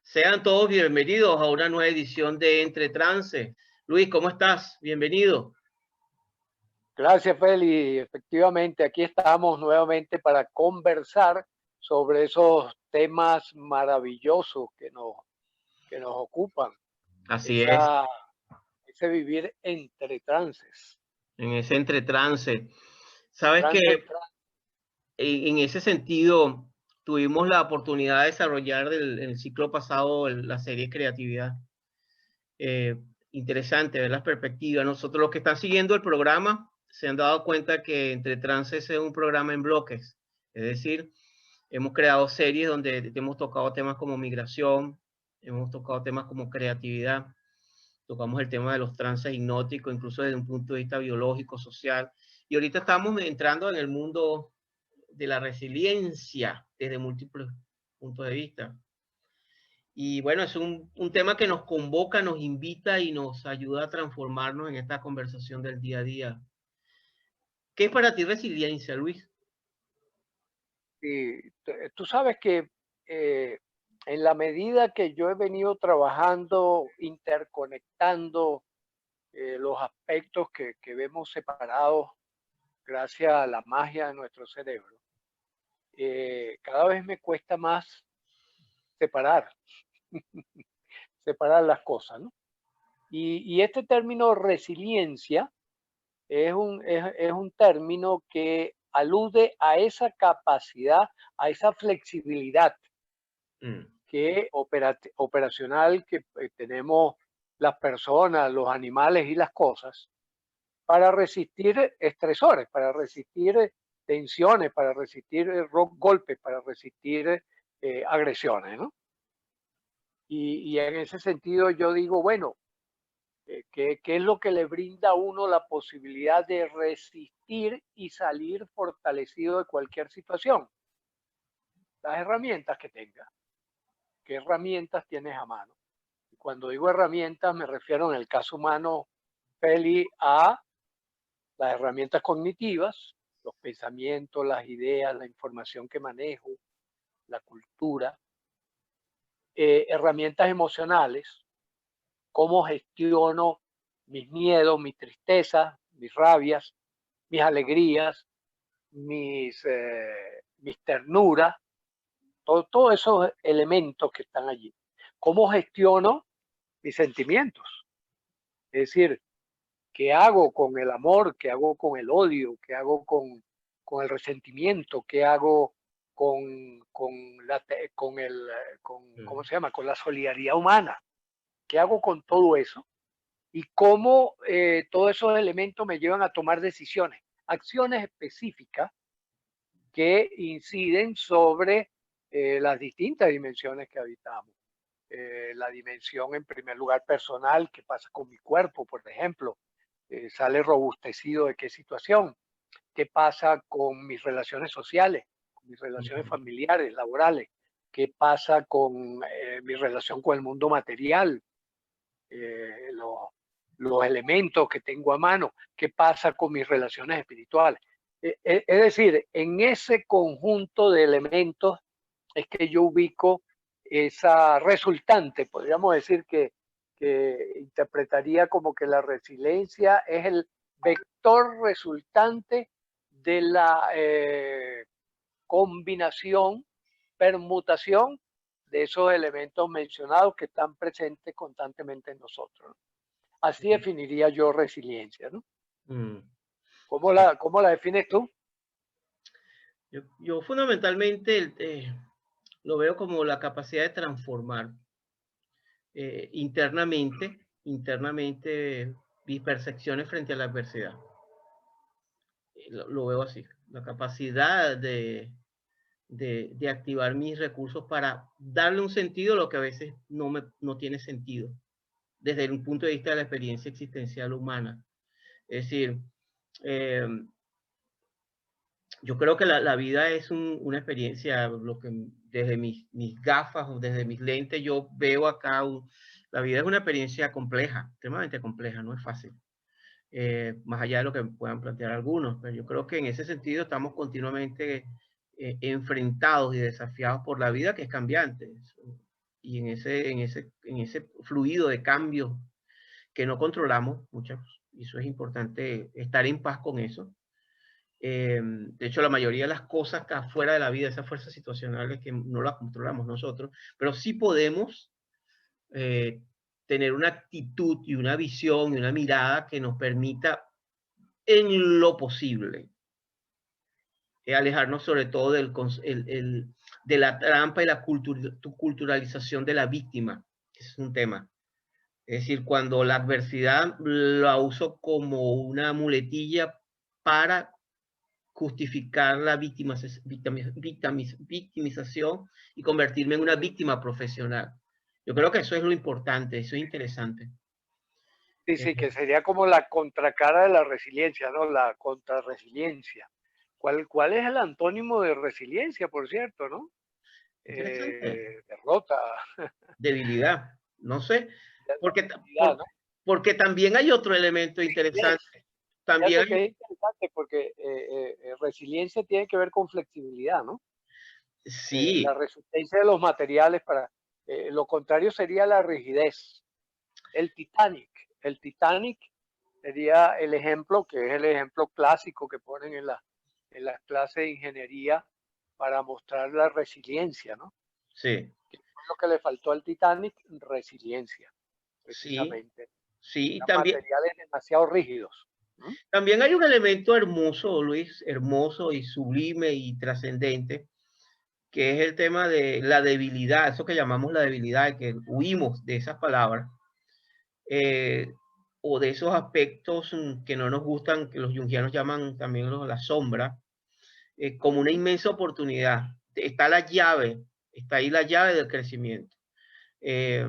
Sean todos bienvenidos a una nueva edición de Entre Trance. Luis, ¿cómo estás? Bienvenido. Gracias, Feli. Efectivamente, aquí estamos nuevamente para conversar sobre esos temas maravillosos que nos ocupan. Así es, Ese vivir entre trances. en ese Entre Trance. Sabes que Trance en trance. en ese sentido tuvimos la oportunidad de desarrollar en el ciclo pasado la serie Creatividad. Interesante ver las perspectivas. Nosotros, los que están siguiendo el programa, se han dado cuenta que Entre Trances es un programa en bloques. Es decir, hemos creado series donde hemos tocado temas como migración, hemos tocado temas como creatividad, tocamos el tema de los trances hipnóticos, incluso desde un punto de vista biológico, social. Y ahorita estamos entrando en el mundo de la resiliencia desde múltiples puntos de vista. Y bueno, es un tema que nos convoca, nos invita y nos ayuda a transformarnos en esta conversación del día a día. ¿Qué es para ti resiliencia, Luis? Y tú sabes que en la medida que yo he venido trabajando, interconectando los aspectos que vemos separados gracias a la magia de nuestro cerebro, cada vez me cuesta más separar, separar las cosas, ¿no? Y este término resiliencia es un término que alude a esa capacidad, a esa flexibilidad operacional que tenemos las personas, los animales y las cosas para resistir estresores, para resistir tensiones, para resistir golpes, para resistir agresiones, ¿no? Y en ese sentido yo digo, bueno, ¿qué es lo que le brinda a uno la posibilidad de resistir y salir fortalecido de cualquier situación? Las herramientas que tenga. ¿Qué herramientas tienes a mano? Y cuando digo herramientas me refiero en el caso humano, Feli, a las herramientas cognitivas, los pensamientos, las ideas, la información que manejo, la cultura, herramientas emocionales, cómo gestiono mis miedos, mis tristezas, mis rabias, mis alegrías, mis ternuras, todos esos elementos que están allí. Cómo gestiono mis sentimientos. Es decir, ¿qué hago con el amor? ¿Qué hago con el odio? ¿Qué hago con el resentimiento? ¿Qué hago ¿cómo se llama? Con la solidaridad humana. ¿Qué hago con todo eso? Y cómo todos esos elementos me llevan a tomar decisiones, acciones específicas que inciden sobre las distintas dimensiones que habitamos. La dimensión, en primer lugar, personal, qué pasa con mi cuerpo, por ejemplo, sale robustecido de qué situación, qué pasa con mis relaciones sociales, con mis relaciones familiares, laborales, qué pasa con mi relación con el mundo material, los elementos que tengo a mano, qué pasa con mis relaciones espirituales. Es decir, en ese conjunto de elementos es que yo ubico esa resultante, podríamos decir que interpretaría como que la resiliencia es el vector resultante de la combinación, permutación de esos elementos mencionados que están presentes constantemente en nosotros, ¿no? Así definiría yo resiliencia, ¿no? ¿Cómo la defines tú? Yo fundamentalmente lo veo como la capacidad de transformar internamente mis percepciones frente a la adversidad. Lo veo así, la capacidad de activar mis recursos para darle un sentido a lo que a veces no tiene sentido, desde un punto de vista de la experiencia existencial humana. Es decir, eh, yo creo que la vida es una experiencia, lo que desde mis gafas o desde mis lentes yo veo acá, la vida es una experiencia compleja, extremadamente compleja, no es fácil. más allá de lo que puedan plantear algunos. Pero yo creo que en ese sentido estamos continuamente enfrentados y desafiados por la vida, que es cambiante. Y en ese fluido de cambios que no controlamos, y eso es importante estar en paz con eso. De hecho, la mayoría de las cosas que afuera de la vida, esas fuerzas situacionales que no las controlamos nosotros, pero sí podemos tener una actitud y una visión y una mirada que nos permita, en lo posible, alejarnos sobre todo de la trampa y la culturalización de la víctima. Ese es un tema. Es decir, cuando la adversidad la uso como una muletilla para justificar la victimización y convertirme en una víctima profesional. Yo creo que eso es lo importante, eso es interesante. Sí, sí, que sería como la contracara de la resiliencia, ¿no? La contrarresiliencia. ¿Cuál es el antónimo de resiliencia, por cierto, no? Derrota. Debilidad, no sé, porque, Debilidad, ¿no? porque también hay otro elemento interesante. También Fíjate que es interesante porque resiliencia tiene que ver con flexibilidad, ¿no? sí. La resistencia de los materiales para... lo contrario sería la rigidez. El Titanic sería el ejemplo, que es el ejemplo clásico que ponen en las clases de ingeniería para mostrar la resiliencia, ¿no? Sí. ¿Qué fue lo que le faltó al Titanic? Resiliencia, Sí, precisamente. sí, Eran también, materiales demasiado rígidos. ¿No? también hay un elemento hermoso, Luis, hermoso y sublime y trascendente, que es el tema de la debilidad, eso que llamamos la debilidad, que huimos de esas palabras, o de esos aspectos que no nos gustan, que los jungianos llaman también la sombra, como una inmensa oportunidad. Está la llave, está ahí la llave del crecimiento. Eh,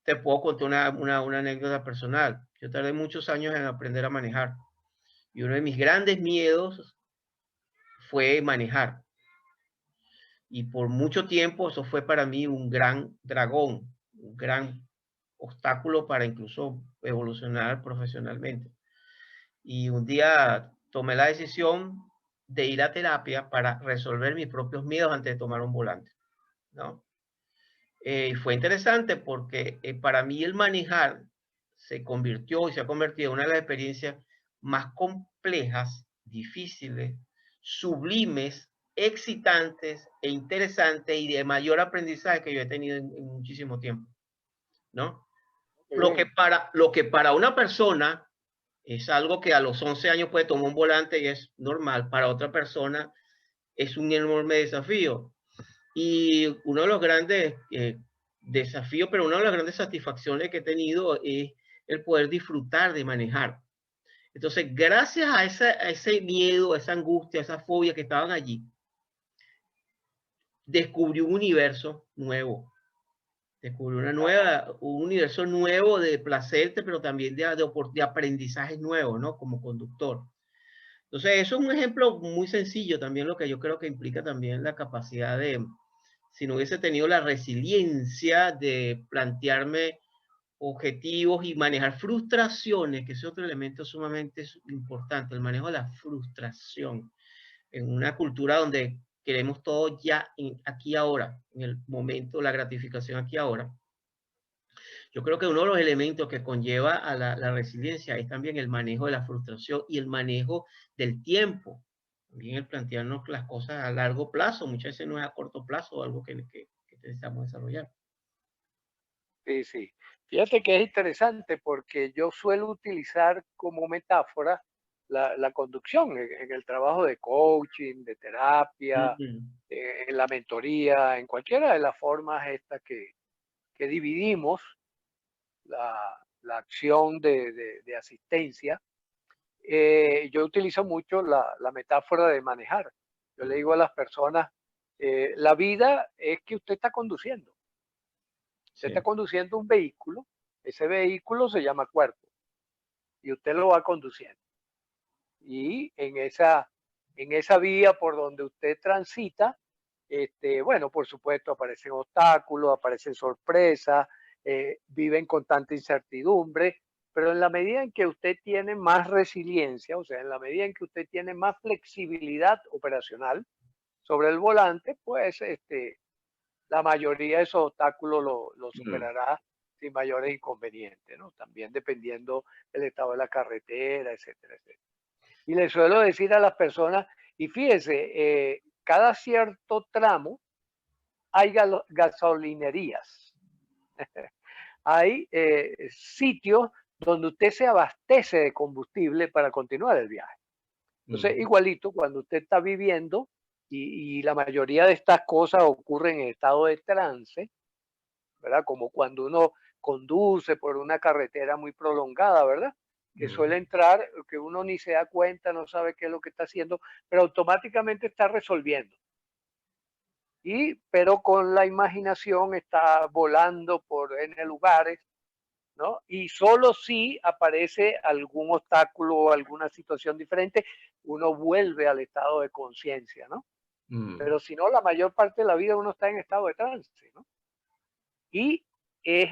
Te puedo contar una anécdota personal. Yo tardé muchos años en aprender a manejar y uno de mis grandes miedos fue manejar. Y por mucho tiempo eso fue para mí un gran dragón, un gran obstáculo para incluso evolucionar profesionalmente. Y un día tomé la decisión de ir a terapia para resolver mis propios miedos antes de tomar un volante, ¿no? Y fue interesante porque para mí el manejar se convirtió y se ha convertido en una de las experiencias más complejas, difíciles, sublimes, excitantes e interesantes y de mayor aprendizaje que yo he tenido en muchísimo tiempo, ¿no? Lo que para una persona es algo que a los 11 años puede tomar un volante y es normal, para otra persona es un enorme desafío. Y uno de los grandes desafíos, pero una de las grandes satisfacciones que he tenido es el poder disfrutar de manejar. Entonces, gracias a ese miedo, a esa angustia, a esa fobia que estaban allí, descubrí un universo nuevo. Descubrí un universo nuevo de placer, pero también de aprendizaje nuevo, ¿no? Como conductor. Entonces, eso es un ejemplo muy sencillo también, lo que yo creo que implica también la capacidad de, si no hubiese tenido la resiliencia de plantearme objetivos y manejar frustraciones, que es otro elemento sumamente importante, el manejo de la frustración en una cultura donde queremos todo ya aquí ahora, en el momento, la gratificación aquí ahora. Yo creo que uno de los elementos que conlleva a la resiliencia es también el manejo de la frustración y el manejo del tiempo. También el plantearnos las cosas a largo plazo, muchas veces no es a corto plazo o algo que necesitamos desarrollar. Sí, sí. Fíjate que es interesante porque yo suelo utilizar como metáfora la conducción en el trabajo de coaching, de terapia, en la mentoría, en cualquiera de las formas estas que dividimos la acción de asistencia. Yo utilizo mucho la metáfora de manejar. Yo le digo a las personas, la vida es que usted está conduciendo. Usted Sí, está conduciendo un vehículo, ese vehículo se llama cuerpo y usted lo va conduciendo. Y en esa vía por donde usted transita, bueno, por supuesto, aparecen obstáculos, aparecen sorpresas, viven con tanta incertidumbre, pero en la medida en que usted tiene más resiliencia, o sea, en la medida en que usted tiene más flexibilidad operacional sobre el volante, pues la mayoría de esos obstáculos lo superará sin mayores inconvenientes, ¿no? También dependiendo del estado de la carretera, etcétera, etcétera. Y le suelo decir a las personas, y fíjese, cada cierto tramo hay gasolinerías, hay sitios donde usted se abastece de combustible para continuar el viaje. Entonces, igualito, cuando usted está viviendo y la mayoría de estas cosas ocurren en estado de trance, ¿verdad? Como cuando uno conduce por una carretera muy prolongada, ¿verdad? Que suele entrar, que uno ni se da cuenta, no sabe qué es lo que está haciendo, pero automáticamente está resolviendo. Pero con la imaginación está volando por N lugares, ¿no? Y solo si aparece algún obstáculo o alguna situación diferente, uno vuelve al estado de conciencia, ¿no? Pero si no, la mayor parte de la vida uno está en estado de trance, ¿no? Y es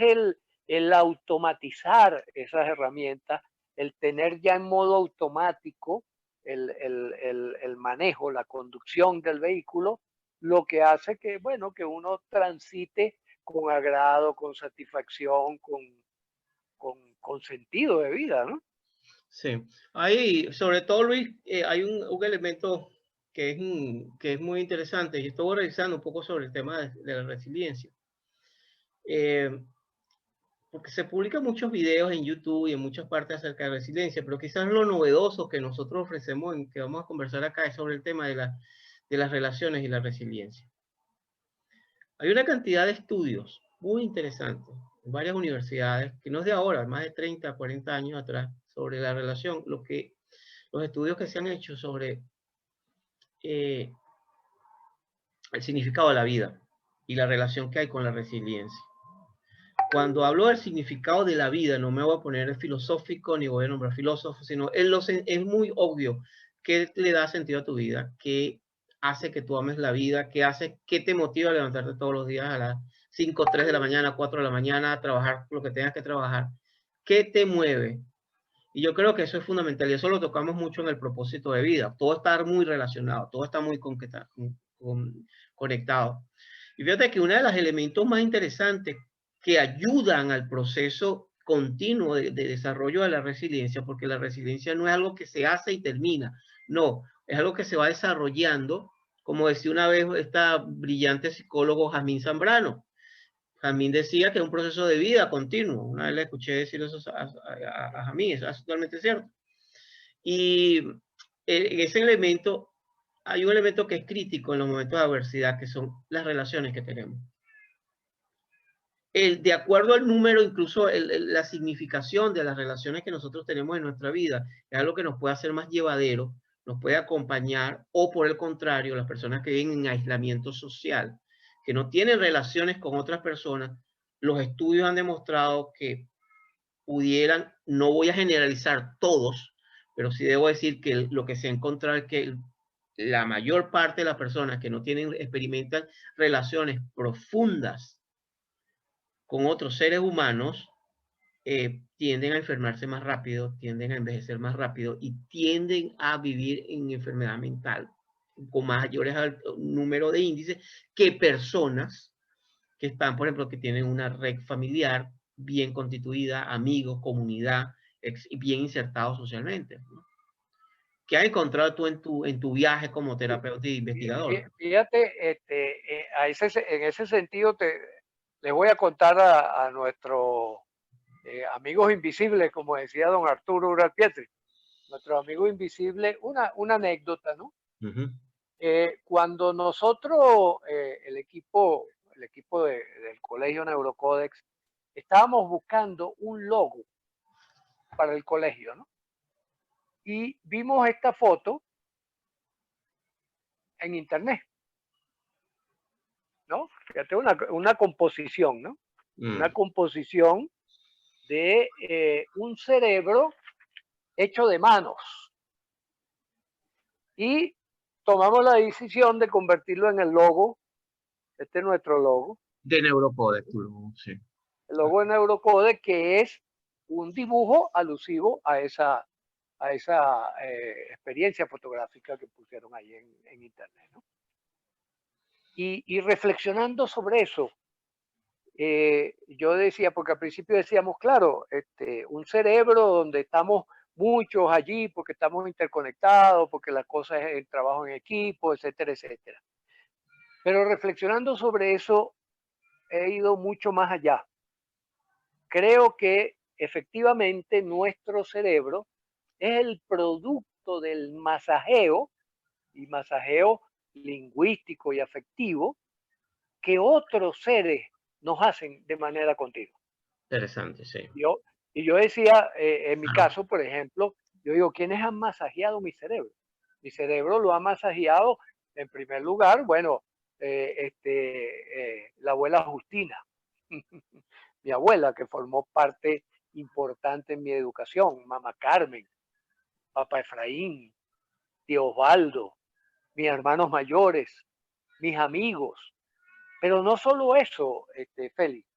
el automatizar esas herramientas, el tener ya en modo automático el manejo, la conducción del vehículo, lo que hace que, bueno, que uno transite con agrado, con satisfacción, con sentido de vida, ¿no? Sí, hay, sobre todo Luis, hay un elemento que es muy interesante. Yo estuve revisando un poco sobre el tema de la resiliencia. Porque se publican muchos videos en YouTube y en muchas partes acerca de resiliencia, pero quizás lo novedoso que nosotros ofrecemos, que vamos a conversar acá, es sobre el tema de las relaciones y la resiliencia. Hay una cantidad de estudios muy interesantes en varias universidades, que no es de ahora, más de 30, 40 años atrás, sobre la relación, los estudios que se han hecho sobre el significado de la vida y la relación que hay con la resiliencia. Cuando hablo del significado de la vida, no me voy a poner filosófico ni voy a nombrar filósofos, sino es muy obvio qué le da sentido a tu vida, qué hace que tú ames la vida, qué te motiva a levantarte todos los días a las 5, 3 de la mañana, 4 de la mañana, a trabajar lo que tengas que trabajar, qué te mueve. Y yo creo que eso es fundamental y eso lo tocamos mucho en el propósito de vida. Todo está muy relacionado, todo está muy conectado. Y fíjate que uno de los elementos más interesantes que ayudan al proceso continuo de desarrollo de la resiliencia, porque la resiliencia no es algo que se hace y termina, no, es algo que se va desarrollando, como decía una vez esta brillante psicólogo Jazmín Zambrano. Jazmín decía que es un proceso de vida continuo, una vez le escuché decir eso a Jazmín, eso es totalmente cierto. Y ese elemento, hay un elemento que es crítico en los momentos de adversidad, que son las relaciones que tenemos. De acuerdo al número, incluso la significación de las relaciones que nosotros tenemos en nuestra vida, es algo que nos puede hacer más llevadero, nos puede acompañar, o por el contrario, las personas que viven en aislamiento social, que no tienen relaciones con otras personas, los estudios han demostrado que pudieran, no voy a generalizar todos, pero sí debo decir que lo que se ha encontrado es que la mayor parte de las personas que no tienen, experimentan relaciones profundas con otros seres humanos, tienden a enfermarse más rápido, tienden a envejecer más rápido y tienden a vivir en enfermedad mental con mayores número de índices que personas que están, por ejemplo, que tienen una red familiar bien constituida, amigos, comunidad, bien insertados socialmente, ¿no? ¿Qué has encontrado tú en tu viaje como terapeuta e investigador? Fíjate, en ese sentido les voy a contar a nuestros amigos invisibles, como decía don Arturo Uralpietri, nuestros amigos invisibles, una anécdota, ¿no? Cuando nosotros, el equipo del Colegio Neurocodex, estábamos buscando un logo para el colegio, ¿no? Y vimos esta foto en internet, ¿no? Fíjate, una composición, ¿no? Una composición de un cerebro hecho de manos. Y tomamos la decisión de convertirlo en el logo. Este es nuestro logo. De Neurocodex, sí. El logo de Neurocode, que es un dibujo alusivo a esa experiencia fotográfica que pusieron ahí en internet, ¿no? Y reflexionando sobre eso, yo decía, porque al principio decíamos, claro, un cerebro donde estamos muchos allí, porque estamos interconectados, porque la cosa es el trabajo en equipo, etcétera, etcétera. Pero reflexionando sobre eso, he ido mucho más allá. Creo que efectivamente nuestro cerebro es el producto del masajeo, y masajeo lingüístico y afectivo, que otros seres nos hacen de manera continua. Interesante, sí. Yo, y yo decía, en mi Claro. caso, por ejemplo, yo digo, ¿quiénes han masajeado mi cerebro? Mi cerebro lo ha masajeado, en primer lugar, bueno, la abuela Justina, mi abuela, que formó parte importante en mi educación, mamá Carmen, papá Efraín, tío Osvaldo, mis hermanos mayores, mis amigos. Pero no solo eso, Félix,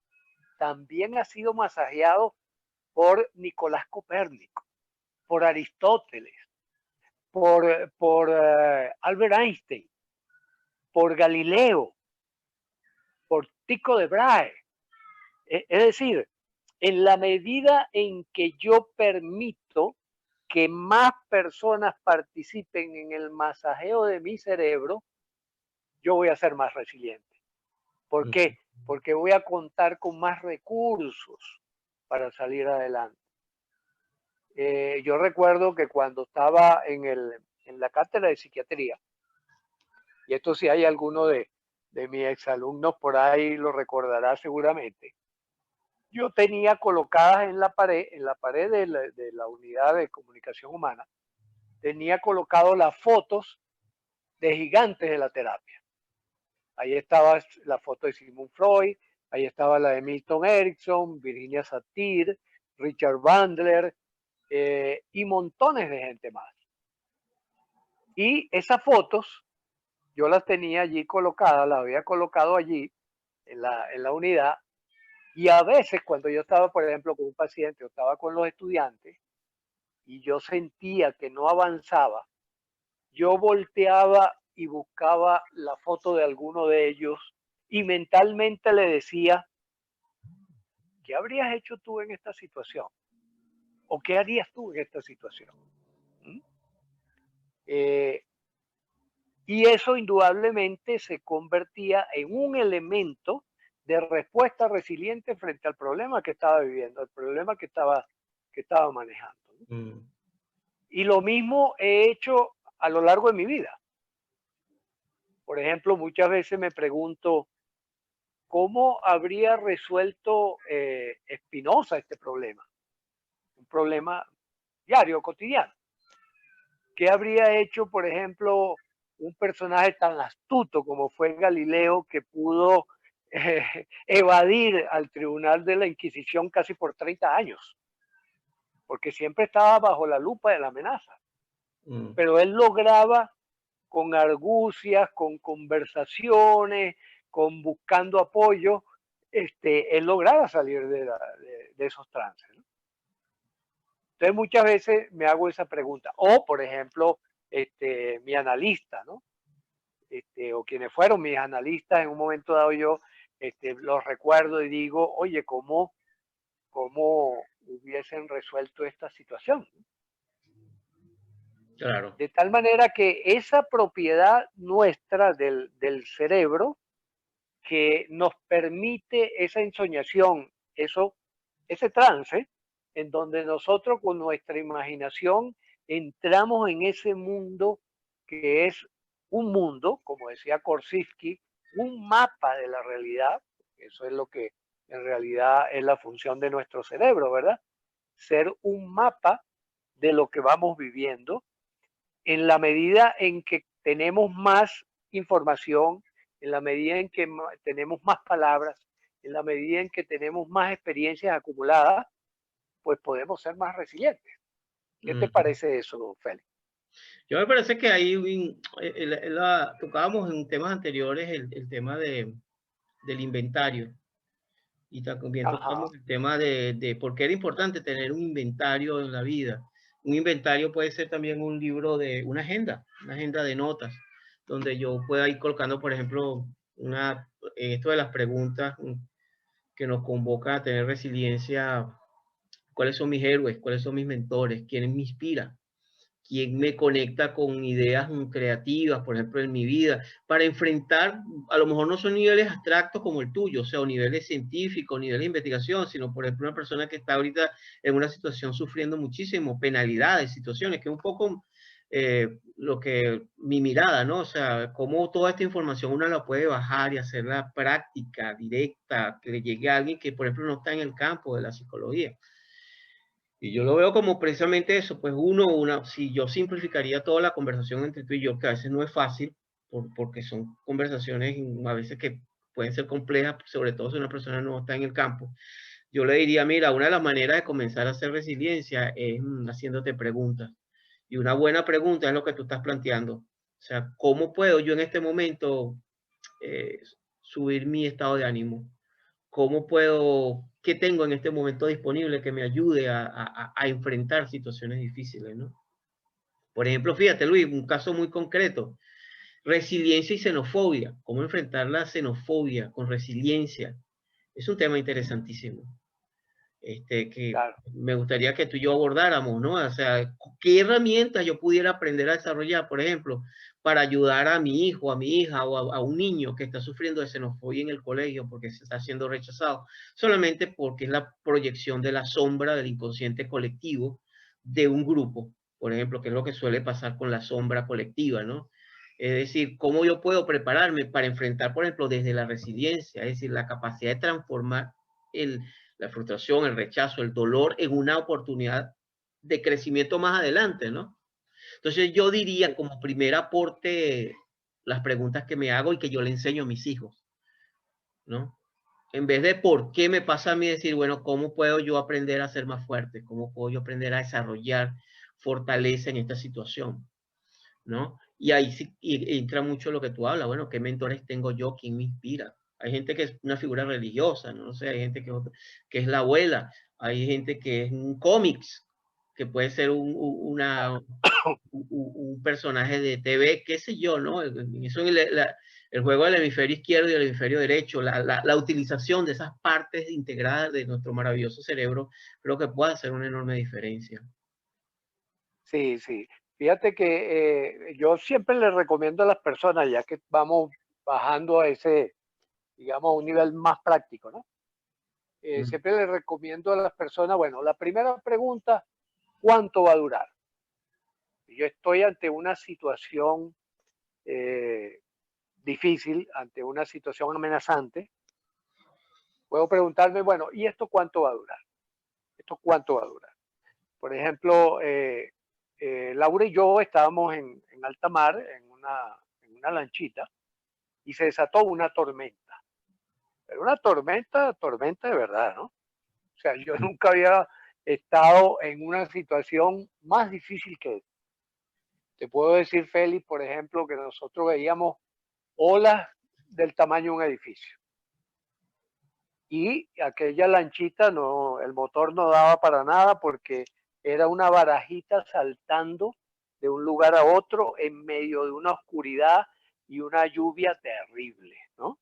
también ha sido masajeado por Nicolás Copérnico, por Aristóteles, por Albert Einstein, por Galileo, por Tycho de Brahe. Es decir, en la medida en que yo permito que más personas participen en el masajeo de mi cerebro, yo voy a ser más resiliente. ¿Por qué? Porque voy a contar con más recursos para salir adelante. Yo recuerdo que cuando estaba en la cátedra de psiquiatría, y esto si hay alguno de mis exalumnos por ahí lo recordará seguramente, yo tenía colocadas en la pared de la unidad de comunicación humana, tenía colocado las fotos de gigantes de la terapia. Ahí estaba la foto de Sigmund Freud, ahí estaba la de Milton Erickson, Virginia Satir, Richard Bandler y montones de gente más. Y esas fotos yo las tenía allí colocadas, las había colocado allí en la unidad. Y a veces cuando yo estaba, por ejemplo, con un paciente o estaba con los estudiantes y yo sentía que no avanzaba, yo volteaba y buscaba la foto de alguno de ellos y mentalmente le decía, ¿qué habrías hecho tú en esta situación? ¿O qué harías tú en esta situación? ¿Mm? Y eso indudablemente se convertía en un elemento de respuesta resiliente frente al problema que estaba viviendo, al problema que estaba manejando. Mm. Y lo mismo he hecho a lo largo de mi vida. Por ejemplo, muchas veces me pregunto, ¿cómo habría resuelto Spinoza este problema? Un problema diario, cotidiano. ¿Qué habría hecho, por ejemplo, un personaje tan astuto como fue Galileo, que pudo evadir al tribunal de la Inquisición casi por 30 años? Porque siempre estaba bajo la lupa de la amenaza. Pero él lograba con argucias, con conversaciones, con buscando apoyo, él lograba salir de esos trances, ¿no? Entonces muchas veces me hago esa pregunta. O, por ejemplo, mi analista, ¿no? O quienes fueron mis analistas en un momento dado, yo los recuerdo y digo, oye, ¿cómo hubiesen resuelto esta situación? Claro. De tal manera que esa propiedad nuestra del cerebro que nos permite esa ensoñación, ese trance, en donde nosotros con nuestra imaginación entramos en ese mundo que es un mundo, como decía Korsivsky, un mapa de la realidad. Eso es lo que en realidad es la función de nuestro cerebro, ¿verdad? Ser un mapa de lo que vamos viviendo en la medida en que tenemos más información, en la medida en que tenemos más palabras, en la medida en que tenemos más experiencias acumuladas, pues podemos ser más resilientes. ¿Qué te parece eso, Félix? Yo me parece que ahí tocábamos en temas anteriores el tema del inventario. Y también Ajá. tocamos el tema de por qué era importante tener un inventario en la vida. Un inventario puede ser también un libro de una agenda de notas, donde yo pueda ir colocando, por ejemplo, esto de las preguntas que nos convoca a tener resiliencia. ¿Cuáles son mis héroes? ¿Cuáles son mis mentores? ¿Quién me inspira? ¿Quién me conecta con ideas creativas, por ejemplo, en mi vida? Para enfrentar, a lo mejor no son niveles abstractos como el tuyo, o sea, o niveles científicos, niveles de investigación, sino, por ejemplo, una persona que está ahorita en una situación sufriendo muchísimo, penalidades, situaciones, que es un poco lo que mi mirada, ¿no? O sea, cómo toda esta información uno la puede bajar y hacerla práctica, directa, que le llegue a alguien que, por ejemplo, no está en el campo de la psicología. Y yo lo veo como precisamente eso, pues si yo simplificaría toda la conversación entre tú y yo, que a veces no es fácil, porque son conversaciones a veces que pueden ser complejas, sobre todo si una persona no está en el campo, yo le diría, mira, una de las maneras de comenzar a hacer resiliencia es haciéndote preguntas. Y una buena pregunta es lo que tú estás planteando. O sea, ¿cómo puedo yo en este momento eh, subir mi estado de ánimo? ¿Cómo puedo, qué tengo en este momento disponible que me ayude a enfrentar situaciones difíciles, ¿no? Por ejemplo, fíjate, Luis, un caso muy concreto, resiliencia y xenofobia. ¿Cómo enfrentar la xenofobia con resiliencia? Es un tema interesantísimo. Que Claro. me gustaría que tú y yo abordáramos, ¿no? O sea, ¿qué herramientas yo pudiera aprender a desarrollar, por ejemplo, para ayudar a mi hijo, a mi hija o a un niño que está sufriendo de xenofobia en el colegio porque se está siendo rechazado, solamente porque es la proyección de la sombra del inconsciente colectivo de un grupo, por ejemplo, que es lo que suele pasar con la sombra colectiva, ¿no? Es decir, ¿cómo yo puedo prepararme para enfrentar, por ejemplo, desde la resiliencia, es decir, la capacidad de transformar la frustración, el rechazo, el dolor en una oportunidad de crecimiento más adelante, ¿no? Entonces yo diría como primer aporte las preguntas que me hago y que yo le enseño a mis hijos, ¿no? En vez de por qué me pasa a mí decir, bueno, ¿cómo puedo yo aprender a ser más fuerte? ¿Cómo puedo yo aprender a desarrollar fortaleza en esta situación? ¿No? Y ahí sí entra mucho lo que tú hablas, bueno, ¿qué mentores tengo yo? ¿Quién me inspira? Hay gente que es una figura religiosa, no sé, hay gente que es la abuela, hay gente que es un cómics, que puede ser un personaje de TV, qué sé yo, ¿no? Eso el juego del hemisferio izquierdo y del hemisferio derecho, la utilización de esas partes integradas de nuestro maravilloso cerebro, creo que puede hacer una enorme diferencia. Sí, sí. Fíjate que yo siempre le recomiendo a las personas, ya que vamos bajando a ese, digamos, un nivel más práctico, ¿no? Mm. Siempre le recomiendo a las personas, bueno, la primera pregunta, ¿cuánto va a durar? Si yo estoy ante una situación eh, difícil, ante una situación amenazante, puedo preguntarme, bueno, ¿y esto cuánto va a durar? ¿Esto cuánto va a durar? Por ejemplo, Laura y yo estábamos en alta mar, en una lanchita, y se desató una tormenta. Pero una tormenta, tormenta de verdad, ¿no? O sea, yo nunca había estado en una situación más difícil que esta. Te puedo decir, Félix, por ejemplo, que nosotros veíamos olas del tamaño de un edificio. Y aquella lanchita, no, el motor no daba para nada porque era una barajita saltando de un lugar a otro en medio de una oscuridad y una lluvia terrible, ¿no?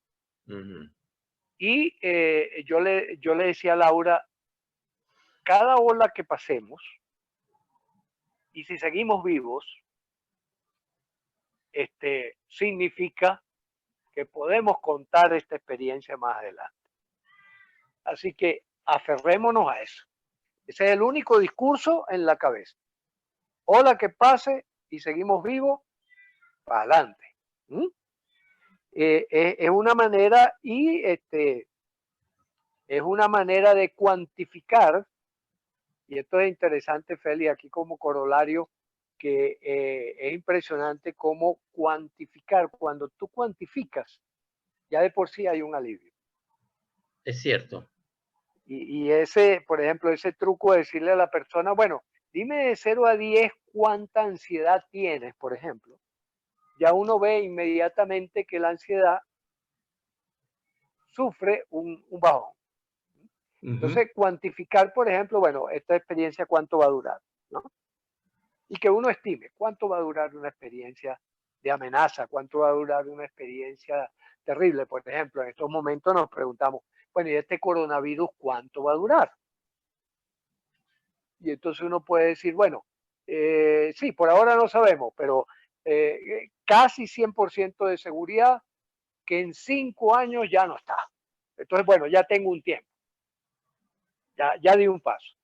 Ujú. Y yo le decía a Laura, cada ola que pasemos, y si seguimos vivos, significa que podemos contar esta experiencia más adelante. Así que aferrémonos a eso. Ese es el único discurso en la cabeza. Ola que pase y seguimos vivos, para adelante. ¿Mm? Es una manera es una manera de cuantificar, y esto es interesante, Feli, aquí como corolario, que es impresionante cómo cuantificar, cuando tú cuantificas, ya de por sí hay un alivio. Es cierto. Y ese, por ejemplo, ese truco de decirle a la persona, bueno, dime de 0 a 10 cuánta ansiedad tienes, por ejemplo, ya uno ve inmediatamente que la ansiedad sufre un bajón. Entonces, cuantificar, por ejemplo, bueno, esta experiencia cuánto va a durar, ¿no? Y que uno estime cuánto va a durar una experiencia de amenaza, cuánto va a durar una experiencia terrible. Por ejemplo, en estos momentos nos preguntamos, bueno, ¿y este coronavirus cuánto va a durar? Y entonces uno puede decir, bueno, sí, por ahora no sabemos, pero casi 100% de seguridad que en 5 años ya no está. Entonces, bueno, ya tengo un tiempo, ya di un paso.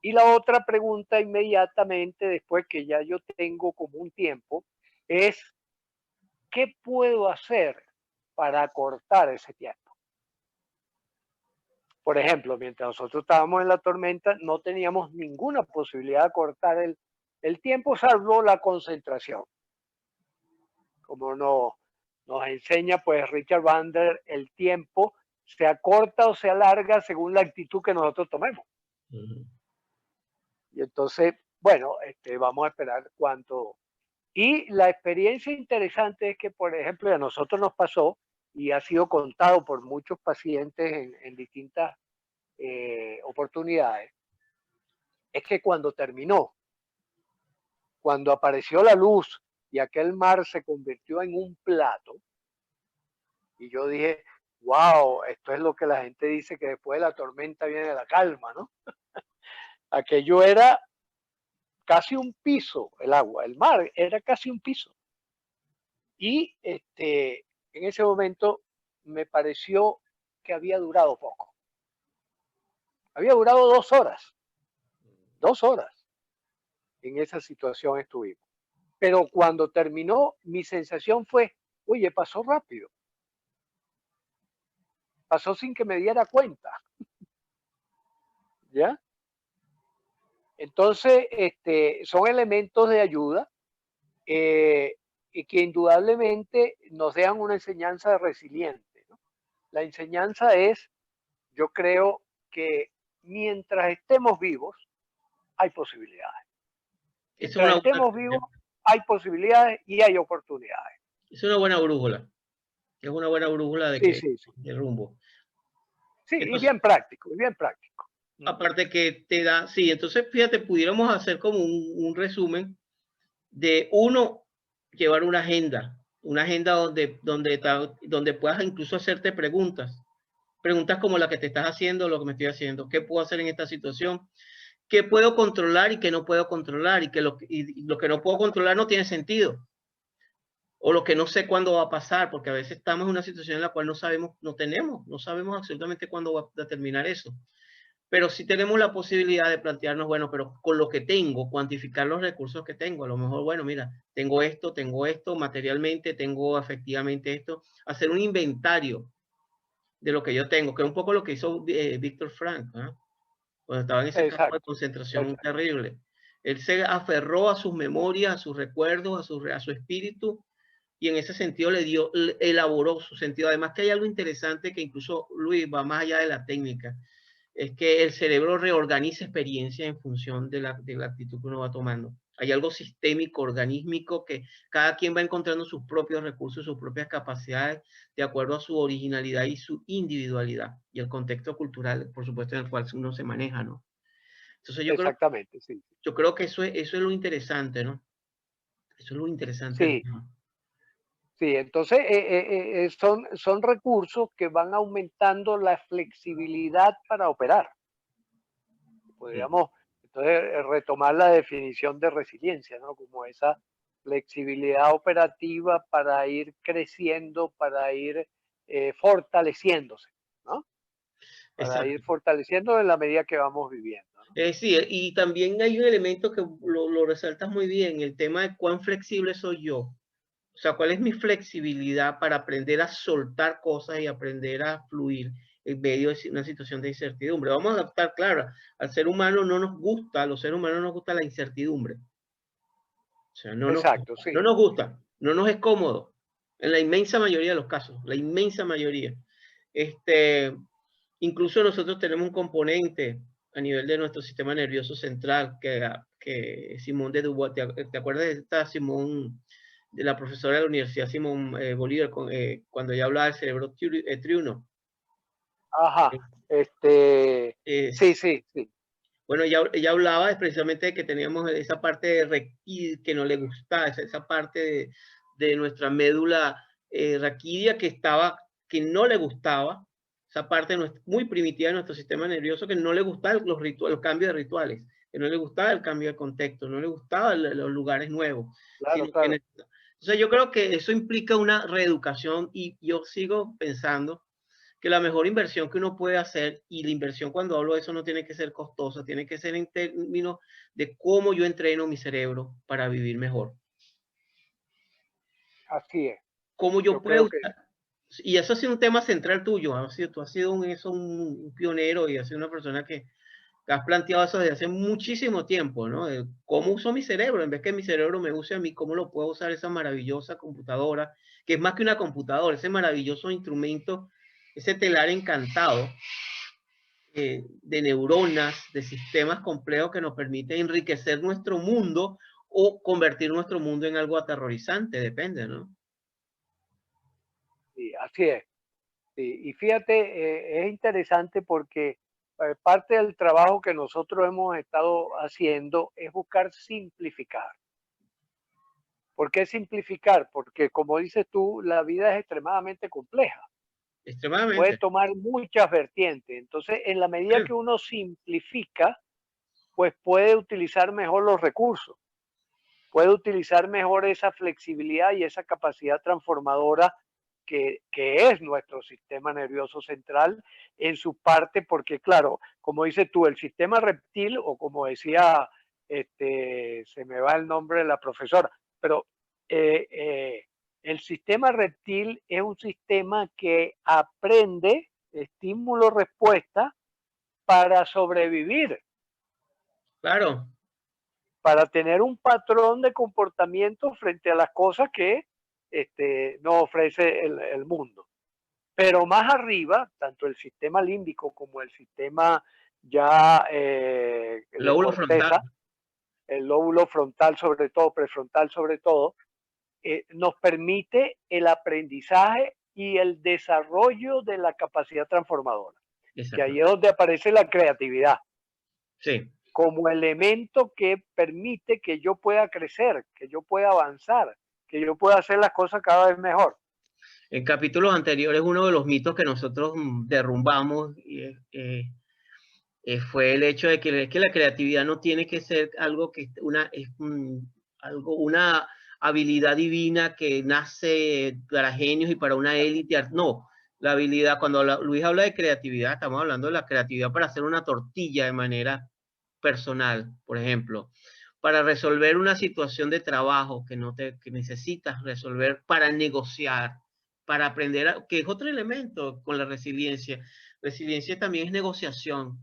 Y la otra pregunta inmediatamente después que ya yo tengo como un tiempo es, ¿qué puedo hacer para acortar ese tiempo? Por ejemplo, mientras nosotros estábamos en la tormenta, no teníamos ninguna posibilidad de acortar el tiempo, salvo la concentración. Como nos enseña pues Richard Bandler, el tiempo se acorta o se alarga según la actitud que nosotros tomemos. Y entonces, bueno, vamos a esperar cuánto. Y la experiencia interesante es que, por ejemplo, a nosotros nos pasó y ha sido contado por muchos pacientes en distintas oportunidades, es que cuando terminó, cuando apareció la luz y aquel mar se convirtió en un plato, y yo dije, wow, esto es lo que la gente dice que después de la tormenta viene la calma, ¿no? Aquello era casi un piso, el agua, el mar era casi un piso. Y en ese momento me pareció que había durado poco. Había durado 2 horas. 2 horas. En esa situación estuvimos. Pero cuando terminó, mi sensación fue, oye, pasó rápido. Pasó sin que me diera cuenta. ¿Ya? Entonces, son elementos de ayuda y que indudablemente nos dejan una enseñanza resiliente, ¿no? La enseñanza es, yo creo que mientras estemos vivos, hay posibilidades. Es Mientras una estemos buena, vivos, hay posibilidades y hay oportunidades. es una buena brújula. Es una buena brújula Sí, sí, sí. de rumbo. Sí, y Entonces, bien práctico, y bien práctico. aparte que te da, sí, entonces fíjate, pudiéramos hacer como un resumen de uno, llevar una agenda donde puedas incluso hacerte preguntas como la que te estás haciendo, lo que me estoy haciendo, qué puedo hacer en esta situación, qué puedo controlar y qué no puedo controlar, y lo que no puedo controlar no tiene sentido, o lo que no sé cuándo va a pasar, porque a veces estamos en una situación en la cual no sabemos, no sabemos absolutamente cuándo va a terminar eso. Pero sí tenemos la posibilidad de plantearnos, bueno, pero con lo que tengo, cuantificar los recursos que tengo. A lo mejor, bueno, mira, tengo esto, materialmente, tengo efectivamente esto. Hacer un inventario de lo que yo tengo, que es un poco lo que hizo Víctor Frank, ¿no? Cuando estaba en ese campo de Exacto, concentración exacto. terrible. Él se aferró a sus memorias, a sus recuerdos, a su espíritu, y en ese sentido elaboró su sentido. Además que hay algo interesante que incluso, Luis, va más allá de la técnica, es que el cerebro reorganiza experiencias en función de la actitud que uno va tomando. Hay algo sistémico, organísmico, que cada quien va encontrando sus propios recursos, sus propias capacidades, de acuerdo a su originalidad y su individualidad, y el contexto cultural, por supuesto, en el cual uno se maneja, ¿no? Entonces Exactamente, sí. yo creo que eso es lo interesante, ¿no? Eso es lo interesante del Sí, tema. sí, entonces son recursos que van aumentando la flexibilidad para operar. Podríamos entonces retomar la definición de resiliencia, ¿no? Como esa flexibilidad operativa para ir creciendo, para ir fortaleciéndose, ¿no? Para ir Exacto. fortaleciendo en la medida que vamos viviendo, ¿no? Sí, y también hay un elemento que lo resaltas muy bien, el tema de cuán flexible soy yo. O sea, cuál es mi flexibilidad para aprender a soltar cosas y aprender a fluir en medio de una situación de incertidumbre. Vamos a estar claro, al ser humano no nos gusta, a los seres humanos no nos gusta la incertidumbre. O sea, Exacto, no sí. nos gusta, no nos es cómodo. En la inmensa mayoría de los casos, la inmensa mayoría. Este, Incluso nosotros tenemos un componente a nivel de nuestro sistema nervioso central que Simón de Dubois, ¿te acuerdas de esta Simón, de la profesora de la Universidad Simón Bolívar, cuando ella hablaba del cerebro triuno? Ajá. Es, Sí, sí, sí. bueno, ella hablaba precisamente de que teníamos esa parte de raquídea que no le gustaba, esa parte de nuestra médula raquídea que no le gustaba, esa parte muy primitiva de nuestro sistema nervioso que no le gustaba los cambios de rituales, que no le gustaba el cambio de contexto, no le gustaban los lugares nuevos. Claro, claro. Entonces yo creo que eso implica una reeducación y yo sigo pensando que la mejor inversión que uno puede hacer, y la inversión cuando hablo de eso no tiene que ser costosa, tiene que ser en términos de cómo yo entreno mi cerebro para vivir mejor. Así es. Cómo Yo yo puedo creo que usar, y eso ha sido un tema central tuyo, tú has sido un pionero y has sido una persona que has planteado eso desde hace muchísimo tiempo, ¿no? De cómo uso mi cerebro, en vez que mi cerebro me use a mí, cómo lo puedo usar esa maravillosa computadora, que es más que una computadora, ese maravilloso instrumento, ese telar encantado de neuronas, de sistemas complejos que nos permiten enriquecer nuestro mundo o convertir nuestro mundo en algo aterrorizante, depende, ¿no? sí, así es. Sí, y fíjate, es interesante porque parte del trabajo que nosotros hemos estado haciendo es buscar simplificar. ¿Por qué simplificar? Porque como dices tú, la vida es extremadamente compleja. Puede Extremadamente. tomar muchas vertientes. Entonces, en la medida que Sí, uno simplifica, pues puede utilizar mejor los recursos, puede utilizar mejor esa flexibilidad y esa capacidad transformadora que es nuestro sistema nervioso central en su parte, porque claro, como dices tú, el sistema reptil, o como decía, se me va el nombre de la profesora, pero eh, eh, el sistema reptil es un sistema que aprende estímulo-respuesta para sobrevivir, claro, para tener un patrón de comportamiento frente a las cosas que nos ofrece el mundo. Pero más arriba, tanto el sistema límbico como el sistema ya de lóbulo frontal. corteza, el lóbulo frontal sobre todo, prefrontal sobre todo, nos permite el aprendizaje y el desarrollo de la capacidad transformadora, que ahí es Exactamente. donde aparece la creatividad Sí. como elemento que permite que yo pueda crecer, que yo pueda avanzar, que yo pueda hacer las cosas cada vez mejor. En capítulos anteriores, uno de los mitos que nosotros derrumbamos fue el hecho de que la creatividad no tiene que ser algo que una habilidad divina que nace para genios y para una élite. No, la habilidad, cuando Luis habla de creatividad, estamos hablando de la creatividad para hacer una tortilla de manera personal, por ejemplo, para resolver una situación de trabajo que necesitas resolver, para negociar, para aprender, que es otro elemento con la resiliencia. Resiliencia también es negociación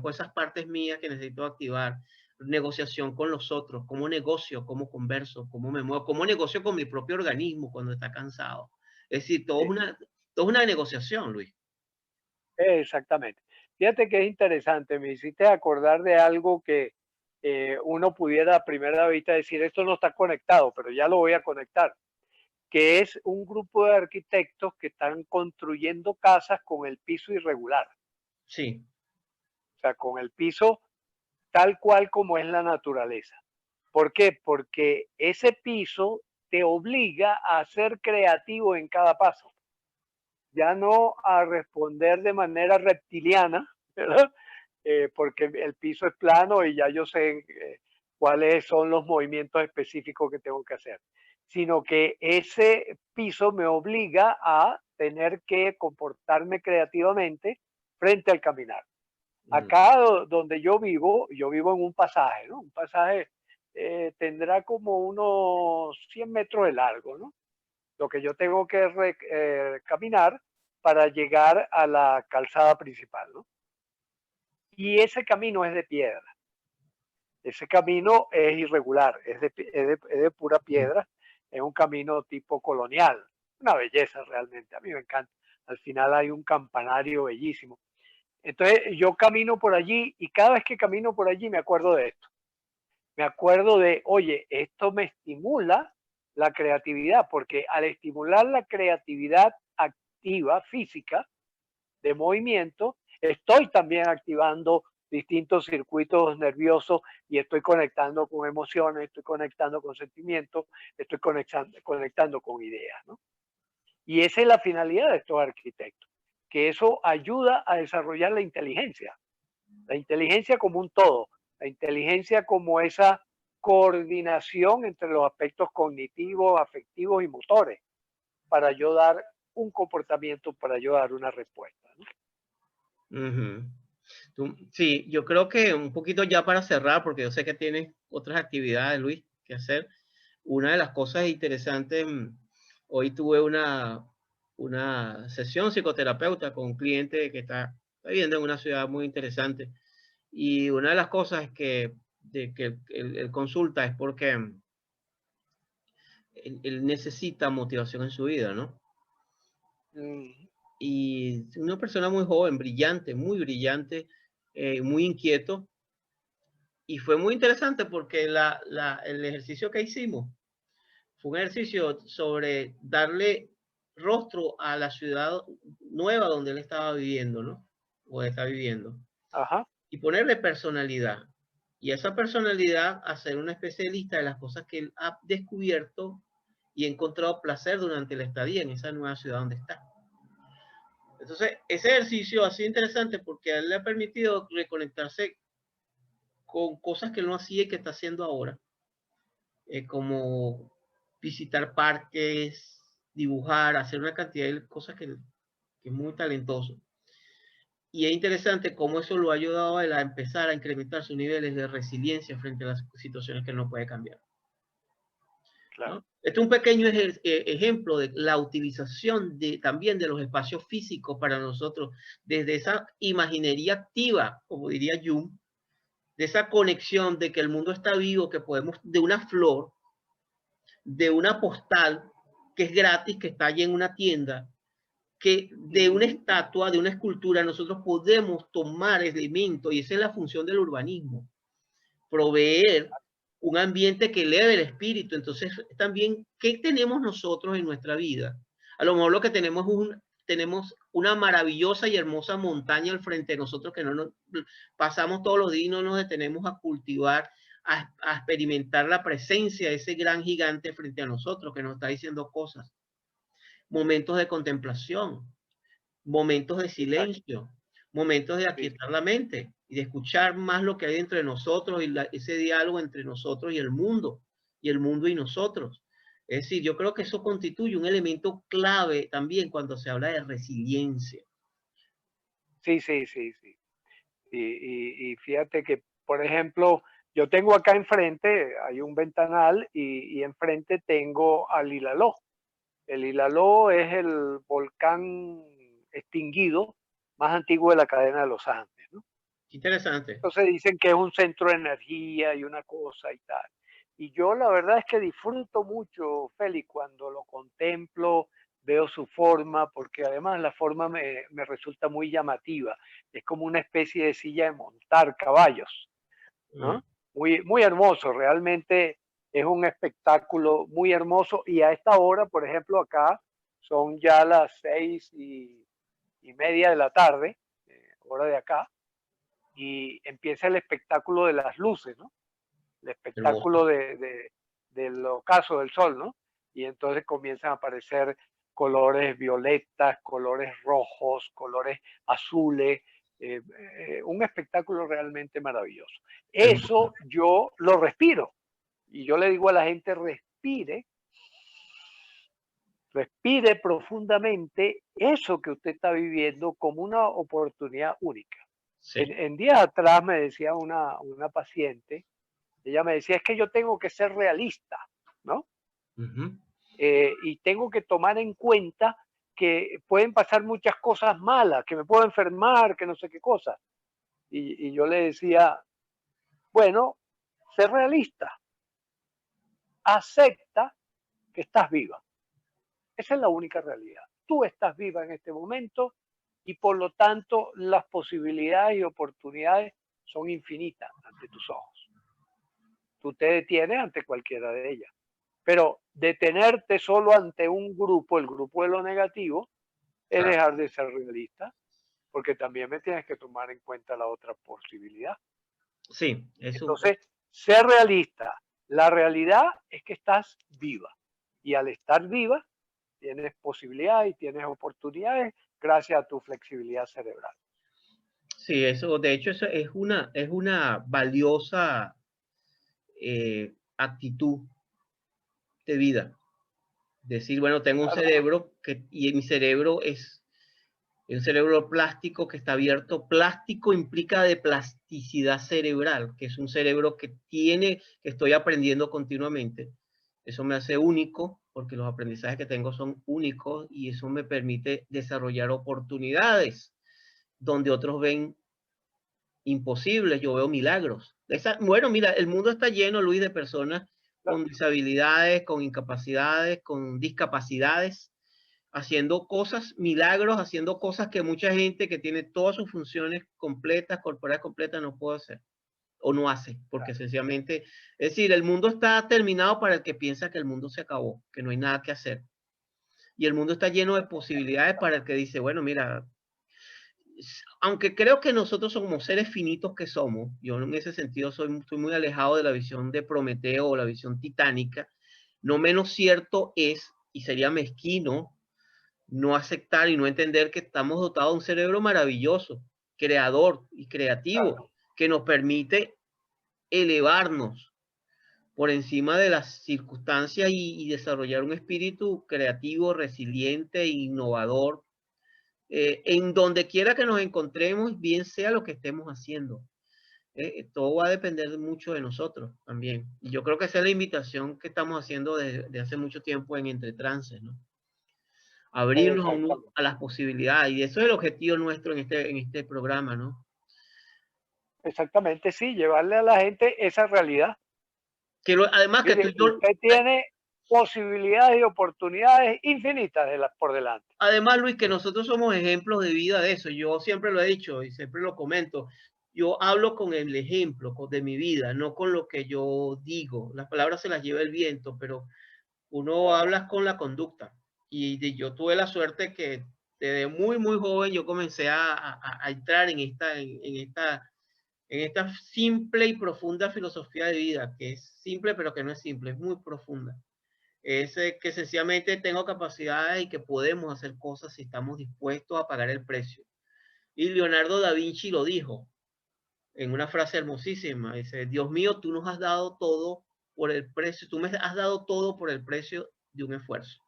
con esas partes mías que necesito activar, negociación con los otros, cómo negocio, cómo converso, cómo me muevo, cómo negocio con mi propio organismo cuando está cansado. Es decir, todo es una negociación, Luis. Exactamente. Fíjate que es interesante, me hiciste acordar de algo que uno pudiera a primera vista decir, esto no está conectado, pero ya lo voy a conectar, que es un grupo de arquitectos que están construyendo casas con el piso irregular, Sí, o sea, con el piso tal cual como es la naturaleza. ¿Por qué? Porque ese piso te obliga a ser creativo en cada paso, ya no a responder de manera reptiliana, ¿verdad? Porque el piso es plano y ya yo sé cuáles son los movimientos específicos que tengo que hacer, sino que ese piso me obliga a tener que comportarme creativamente frente al caminar. Acá donde yo vivo en un pasaje, ¿no? Un pasaje tendrá como unos 100 metros de largo, ¿no? Lo que yo tengo que caminar para llegar a la calzada principal, ¿no? Y ese camino es de piedra. Ese camino es irregular, es de pura piedra, es un camino tipo colonial, una belleza realmente, a mí me encanta. Al final hay un campanario bellísimo. Entonces yo camino por allí y cada vez que camino por allí me acuerdo de esto. Me acuerdo de, oye, esto me estimula la creatividad, porque al estimular la creatividad activa, física, de movimiento, estoy también activando distintos circuitos nerviosos y estoy conectando con emociones, estoy conectando con sentimientos, estoy conectando con ideas, ¿no? Y esa es la finalidad de estos arquitectos, que eso ayuda a desarrollar la inteligencia como un todo, la inteligencia como esa coordinación entre los aspectos cognitivos, afectivos y motores, para yo dar un comportamiento, para yo dar una respuesta, ¿no? Ujú. Sí, yo creo que un poquito ya para cerrar, porque yo sé que tienes otras actividades, Luis, que hacer. Una de las cosas interesantes, hoy tuve una sesión psicoterapeuta con un cliente que está viviendo en una ciudad muy interesante. Y una de las cosas que él consulta es porque él necesita motivación en su vida, ¿no? Mm, Y una persona muy joven, brillante, muy inquieto. Y fue muy interesante porque el ejercicio que hicimos fue un ejercicio sobre darle rostro a la ciudad nueva donde él estaba viviendo, ¿no? O está viviendo. ajá. Y ponerle personalidad. Y esa personalidad hacer una especie de lista de las cosas que él ha descubierto y encontrado placer durante la estadía en esa nueva ciudad donde está. Entonces, ese ejercicio ha sido interesante porque a él le ha permitido reconectarse con cosas que él no hacía y que está haciendo ahora, como visitar parques, dibujar, hacer una cantidad de cosas que es muy talentoso. Y es interesante cómo eso lo ha ayudado a él a empezar a incrementar sus niveles de resiliencia frente a las situaciones que él no puede cambiar, Claro. ¿no? Este es un pequeño ejemplo de la utilización también de los espacios físicos para nosotros, desde esa imaginería activa, como diría Jung, de esa conexión de que el mundo está vivo, que podemos, de una flor, de una postal que es gratis, que está allí en una tienda, que de una estatua, de una escultura, nosotros podemos tomar elementos, y esa es la función del urbanismo, proveer un ambiente que eleve el espíritu. Entonces, también, ¿qué tenemos nosotros en nuestra vida? A lo mejor lo que tenemos es tenemos una maravillosa y hermosa montaña al frente de nosotros que no nos pasamos todos los días y no nos detenemos a cultivar, a experimentar la presencia de ese gran gigante frente a nosotros que nos está diciendo cosas. Momentos de contemplación, momentos de Exacto. silencio, momentos de Sí, aquietar la mente y de escuchar más lo que hay entre nosotros y ese diálogo entre nosotros y el mundo y nosotros. Es decir, yo creo que eso constituye un elemento clave también cuando se habla de resiliencia. sí, sí, sí, sí. Y fíjate que, por ejemplo, yo tengo acá enfrente, hay un ventanal y enfrente tengo al Ilaló. El Ilaló es el volcán extinguido más antiguo de la cadena de los Andes, ¿no? Interesante. Entonces dicen que es un centro de energía y una cosa y tal. Y yo la verdad es que disfruto mucho, Félix, cuando lo contemplo, veo su forma, porque además la forma me resulta muy llamativa. Es como una especie de silla de montar caballos, Mm. ¿no? Muy, muy hermoso, realmente es un espectáculo muy hermoso. Y a esta hora, por ejemplo, acá son ya las 6:30 de la tarde, hora de acá, y empieza el espectáculo de las luces, ¿no? El Hermoso. espectáculo del ocaso del sol, ¿no? Y entonces comienzan a aparecer colores violetas, colores rojos, colores azules, un espectáculo realmente maravilloso. Hermoso. Eso yo lo respiro y yo le digo a la gente, respire, respire profundamente eso que usted está viviendo como una oportunidad única. Sí. En días atrás me decía una paciente, ella me decía, es que yo tengo que ser realista, ¿no? Ujú. Y tengo que tomar en cuenta que pueden pasar muchas cosas malas, que me puedo enfermar, que no sé qué cosas. Y yo le decía, bueno, sé realista, acepta que estás viva. Esa es la única realidad. Tú estás viva en este momento y por lo tanto las posibilidades y oportunidades son infinitas ante tus ojos. Tú te detienes ante cualquiera de ellas. Pero detenerte solo ante un grupo, el grupo de lo negativo, es Claro. dejar de ser realista. porque también me tienes que tomar en cuenta la otra posibilidad. Sí, eso. Entonces, ser realista. La realidad es que estás viva y al estar viva tienes posibilidades y tienes oportunidades gracias a tu flexibilidad cerebral. Sí, eso, de hecho, eso es una valiosa actitud de vida. Decir, bueno, tengo un Claro, cerebro y mi cerebro es un cerebro plástico que está abierto. Plástico implica de plasticidad cerebral, que es un cerebro que estoy aprendiendo continuamente. Eso me hace único, porque los aprendizajes que tengo son únicos y eso me permite desarrollar oportunidades donde otros ven imposibles, yo veo milagros. Bueno, mira, el mundo está lleno, Luis, de personas con claro. disabilidades, con incapacidades, con discapacidades, haciendo cosas, milagros, haciendo cosas que mucha gente que tiene todas sus funciones completas, corporales completas, no puede hacer o no hace, porque sencillamente, es decir, el mundo está terminado para el que piensa que el mundo se acabó, que no hay nada que hacer. Y el mundo está lleno de posibilidades para el que dice, bueno, mira, aunque creo que nosotros somos seres finitos que somos, yo en ese sentido estoy muy alejado de la visión de Prometeo o la visión titánica, no menos cierto es, y sería mezquino, no aceptar y no entender que estamos dotados de un cerebro maravilloso, creador y creativo, que nos permite elevarnos por encima de las circunstancias y desarrollar un espíritu creativo, resiliente e innovador en donde quiera que nos encontremos, bien sea lo que estemos haciendo. Todo va a depender mucho de nosotros también. Y yo creo que esa es la invitación que estamos haciendo desde hace mucho tiempo en Entre Trances, ¿no? Abrirnos a las posibilidades. Y eso es el objetivo nuestro en este programa, ¿no? Exactamente, sí, llevarle a la gente esa realidad. Además que tú Mire, usted tiene posibilidades y oportunidades infinitas por delante. además, Luis, que nosotros somos ejemplos de vida de eso. Yo siempre lo he dicho y siempre lo comento. Yo hablo con el ejemplo de mi vida, no con lo que yo digo. Las palabras se las lleva el viento, pero uno habla con la conducta. Yo tuve la suerte que desde muy, muy joven yo comencé a entrar en esta simple y profunda filosofía de vida, que es simple, pero que no es simple, es muy profunda. Es que sencillamente tengo capacidades y que podemos hacer cosas si estamos dispuestos a pagar el precio. Y Leonardo da Vinci lo dijo en una frase hermosísima. Dice, Dios mío, tú nos has dado todo por el precio, tú me has dado todo por el precio de un esfuerzo,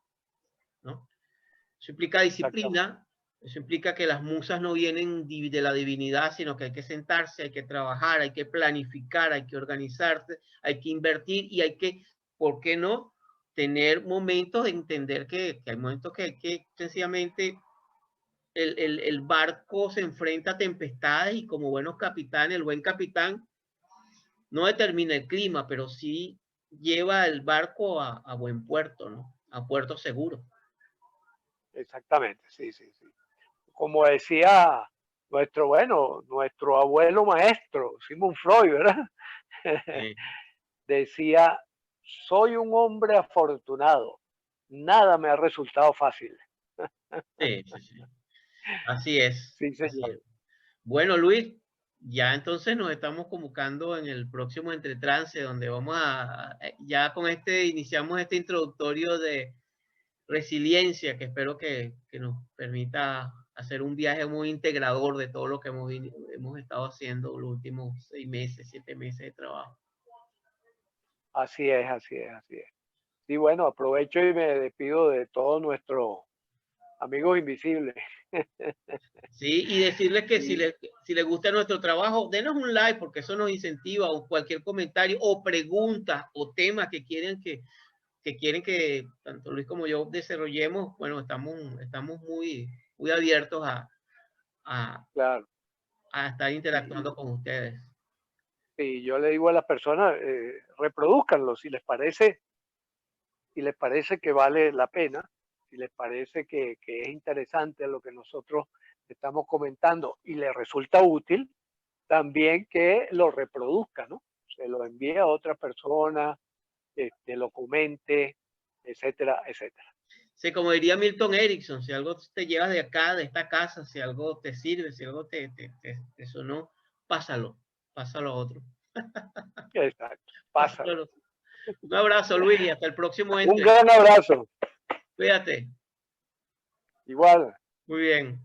¿no? Eso implica Exactamente. disciplina, eso implica que las musas no vienen de la divinidad, sino que hay que sentarse, hay que trabajar, hay que planificar, hay que organizarse, hay que invertir y hay que, ¿por qué no? Tener momentos de entender que hay momentos que hay que sencillamente el barco se enfrenta a tempestades y como buenos capitanes, el buen capitán no determina el clima, pero sí lleva el barco a buen puerto, ¿no? A puerto seguro. Exactamente, sí, sí, sí. Como decía nuestro abuelo maestro, Sigmund Freud, ¿verdad? Sí, Decía, soy un hombre afortunado, nada me ha resultado fácil. sí, sí, sí. Así es, Sí, así señor. es. Bueno, Luis, ya entonces nos estamos convocando en el próximo Entre Trance, donde ya con iniciamos este introductorio de resiliencia, que espero que nos permita hacer un viaje muy integrador de todo lo que hemos estado haciendo los últimos 6 meses, 7 meses de trabajo. Así es, así es, así es. Y bueno, aprovecho y me despido de todos nuestros amigos invisibles. Sí, y decirles que Y si les gusta nuestro trabajo, denos un like porque eso nos incentiva o cualquier comentario o pregunta o tema que quieren que tanto Luis como yo desarrollemos, bueno, estamos muy, muy abiertos a, claro, a estar y, interactuando con ustedes. y yo le digo a las personas, reproduzcanlo si les parece que vale la pena, si les parece que es interesante lo que nosotros estamos comentando y les resulta útil, también que lo reproduzca, ¿no? Se lo envíe a otra persona, lo comente, etcétera, etcétera. Sí, como diría Milton Erickson, si algo te llevas de acá, de esta casa, si algo te sirve, si algo te sonó, pásalo a otro. Exacto, pásalo. Un abrazo, Luis, y hasta el próximo Un gran abrazo. Cuídate. Igual. Muy bien.